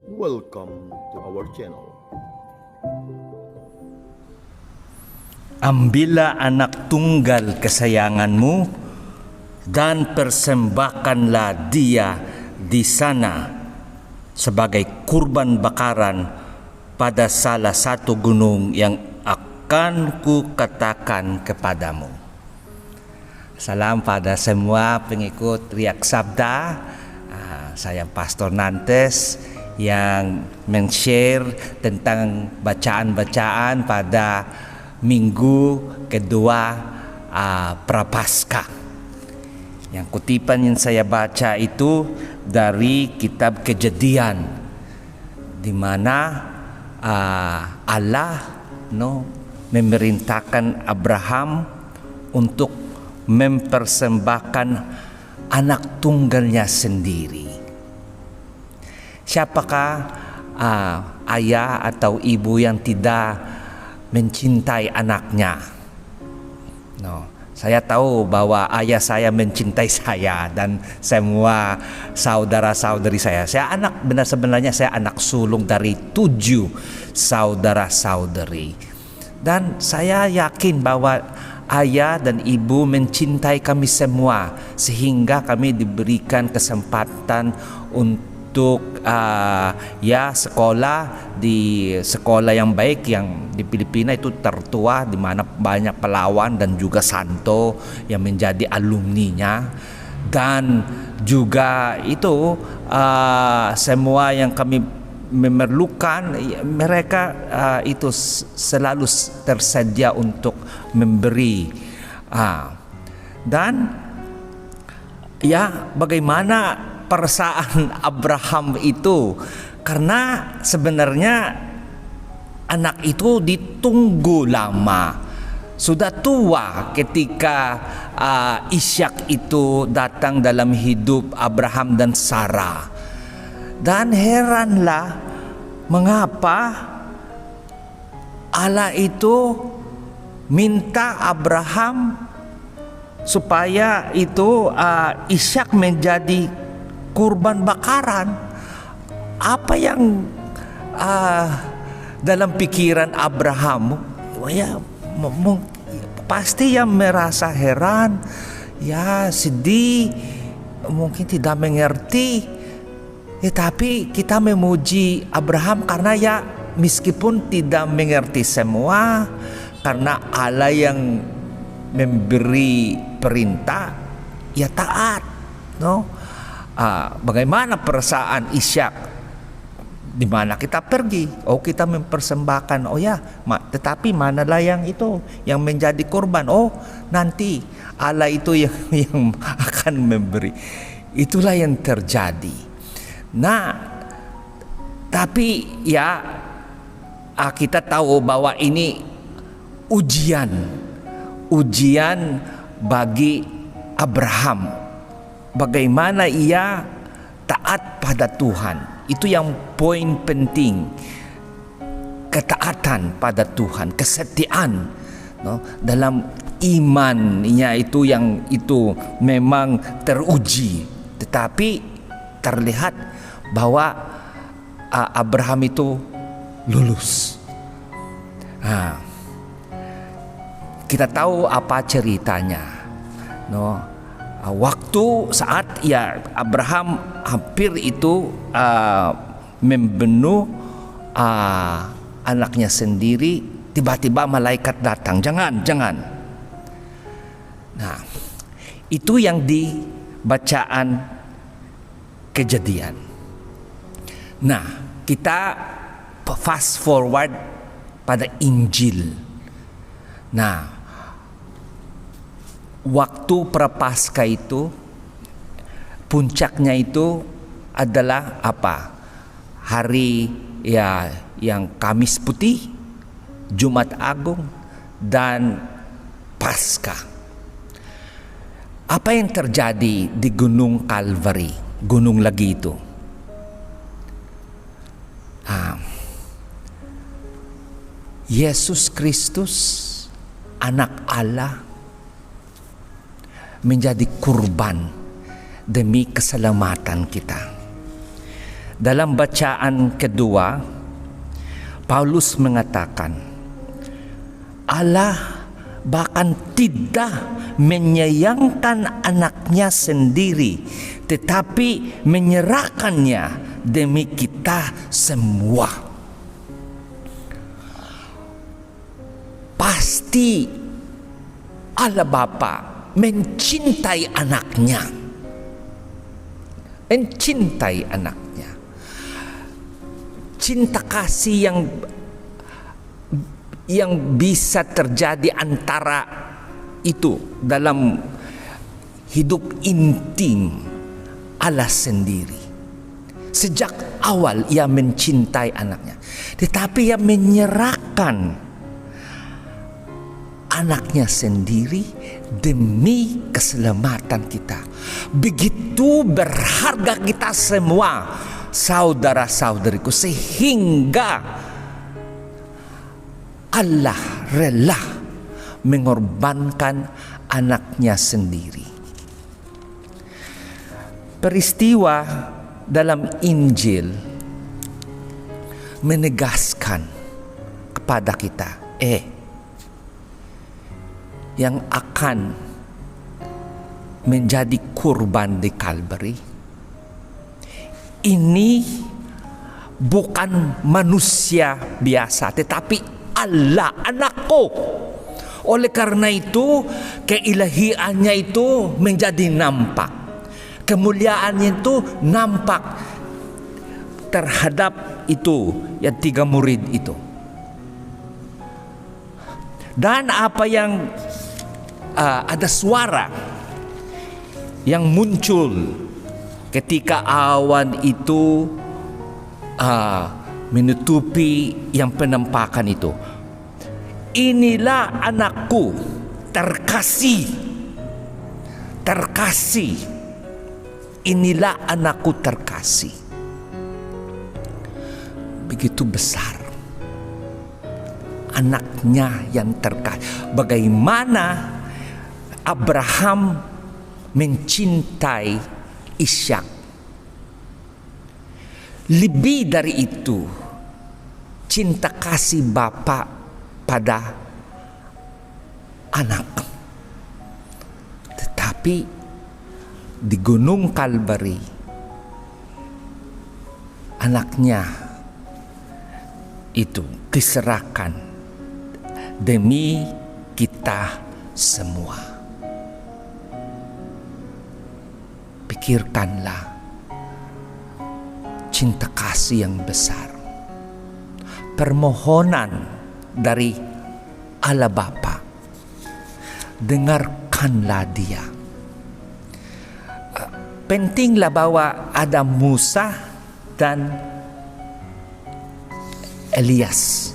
Welcome to our channel. Ambillah anak tunggal kesayanganmu dan persembahkanlah dia di sana sebagai kurban bakaran pada salah satu gunung yang akan kukatakan kepadamu. Salam pada semua pengikut Riak Sabda. Saya Pastor Nantes yang men-share tentang bacaan-bacaan pada minggu kedua Prapaskah. Yang kutipan yang saya baca itu dari kitab Kejadian, di mana Allah memerintahkan Abraham untuk mempersembahkan anak tunggalnya sendiri. Siapakah ayah atau ibu yang tidak mencintai anaknya? Saya tahu bahwa ayah saya mencintai saya dan semua saudara-saudari saya. Sebenarnya saya anak sulung dari 7 saudara-saudari. Dan saya yakin bahwa ayah dan ibu mencintai kami semua, sehingga kami diberikan kesempatan untuk sekolah di sekolah yang baik yang di Filipina itu tertua, di mana banyak pahlawan dan juga santo yang menjadi alumninya. Dan juga itu semua yang kami memerlukan, mereka itu selalu tersedia untuk memberi. Dan bagaimana perasaan Abraham itu, karena sebenarnya anak itu ditunggu lama, sudah tua ketika Ishak itu datang dalam hidup Abraham dan Sarah. Dan heranlah mengapa Allah itu minta Abraham supaya itu Ishak menjadi kurban bakaran. Apa yang dalam pikiran Abraham? Pasti yang merasa heran, sedih, mungkin tidak mengerti. Tapi kita memuji Abraham karena meskipun tidak mengerti semua, karena Allah yang memberi perintah, taat. Bagaimana perasaan Ishak? Di mana kita pergi? Kita mempersembahkan. Tetapi manalah yang itu yang menjadi korban? Nanti Allah itu yang akan memberi. Itulah yang terjadi. Tapi kita tahu bahwa ini ujian bagi Abraham. Bagaimana ia taat pada Tuhan. Itu yang poin penting. Ketaatan pada Tuhan, kesetiaan dalam imannya itu yang itu memang teruji. Tetapi terlihat bahwa Abraham itu lulus. Kita tahu apa ceritanya. Waktu saat Abraham hampir itu membunuh anaknya sendiri, tiba-tiba malaikat datang. Jangan. Itu yang di bacaan Kejadian. Kita fast forward pada Injil. Waktu Prapaskah itu, puncaknya itu adalah apa? Hari yang Kamis Putih, Jumat Agung, dan Paskah. Apa yang terjadi di Gunung Kalvari, gunung lagi itu? Yesus Kristus, anak Allah, menjadi kurban demi keselamatan kita. Dalam bacaan kedua, Paulus mengatakan, Allah bahkan tidak menyayangkan anaknya sendiri, tetapi menyerahkannya demi kita semua. Pasti Allah Bapa mencintai anaknya. Mencintai anaknya. Cinta kasih yang bisa terjadi antara itu dalam hidup intim Allah sendiri. Sejak awal ia mencintai anaknya, tetapi ia menyerahkan anaknya sendiri demi keselamatan kita. Begitu berharga kita semua, saudara-saudariku, sehingga Allah rela mengorbankan anaknya sendiri. Peristiwa dalam Injil menegaskan kepada kita, yang akan menjadi kurban di Kalbari ini bukan manusia biasa, tetapi Allah, anakku. Oleh karena itu, keilahiannya itu menjadi nampak, kemuliaannya itu nampak terhadap itu, yang 3 murid itu. Dan apa yang ada suara yang muncul ketika awan itu menutupi yang penampakan itu. Inilah anakku terkasih. Terkasih. Inilah anakku terkasih. Begitu besar anaknya yang terkasih. Bagaimana Abraham mencintai Ishak. Lebih dari itu, cinta kasih Bapa pada anak. Tetapi di Gunung Kalbari, anaknya itu diserahkan demi kita semua. Pikirkanlah cinta kasih yang besar. Permohonan dari Allah Bapa, dengarkanlah dia. Pentinglah bahwa ada Musa dan Elias.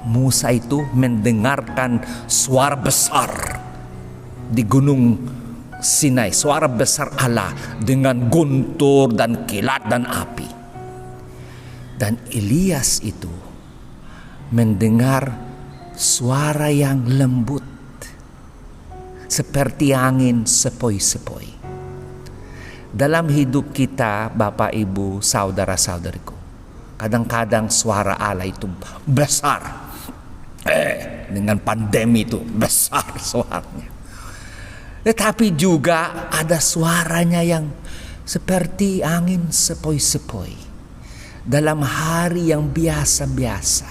Musa itu mendengarkan suara besar di gunung Sinai, suara besar Allah dengan guntur dan kilat dan api. Dan Elias itu mendengar suara yang lembut seperti angin sepoi-sepoi. Dalam hidup kita, Bapak, Ibu, saudara-saudariku, kadang-kadang suara Allah itu besar. Dengan pandemi itu besar suaranya. Tetapi juga ada suaranya yang seperti angin sepoi-sepoi dalam hari yang biasa-biasa.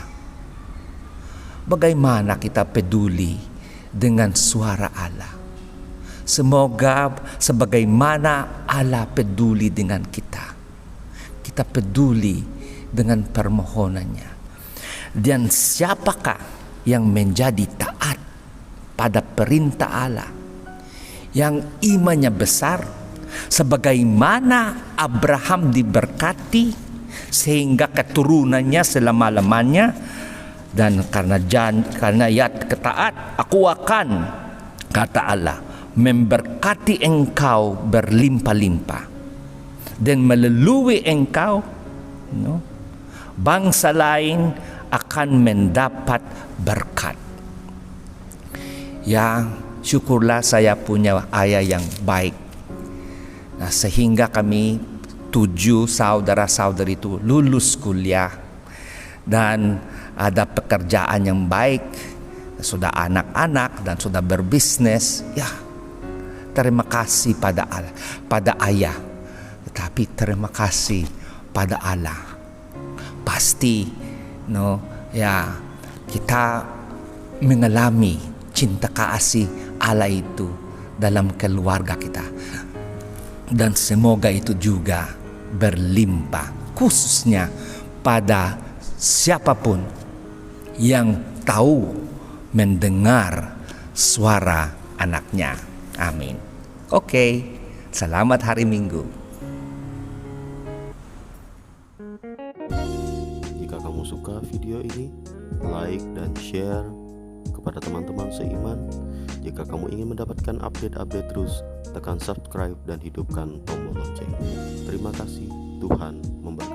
Bagaimana kita peduli dengan suara Allah? Semoga sebagaimana Allah peduli dengan kita, kita peduli dengan permohonannya. Dan siapakah yang menjadi taat pada perintah Allah, yang imannya besar, sebagaimana Abraham diberkati sehingga keturunannya selama-lamanya. Dan karena ia ketaat, aku akan, kata Allah, memberkati engkau berlimpah-limpah, dan melalui engkau bangsa lain akan mendapat berkat. Ya, syukurlah saya punya ayah yang baik. Nah, sehingga kami 7 saudara-saudari itu lulus kuliah dan ada pekerjaan yang baik, sudah anak-anak dan sudah berbisnis. Ya, terima kasih pada Allah, pada ayah. Tetapi terima kasih pada Allah. Pasti ya, kita mengalami cinta kasih Allah itu dalam keluarga kita. Dan semoga itu juga berlimpah, khususnya pada siapapun yang tahu mendengar suara anaknya. Amin. Oke, selamat hari Minggu. Jika kamu suka video ini, like dan share kepada teman-teman seiman. Jika kamu ingin mendapatkan update-update terus, tekan subscribe dan hidupkan tombol lonceng. Terima kasih, Tuhan memberkati.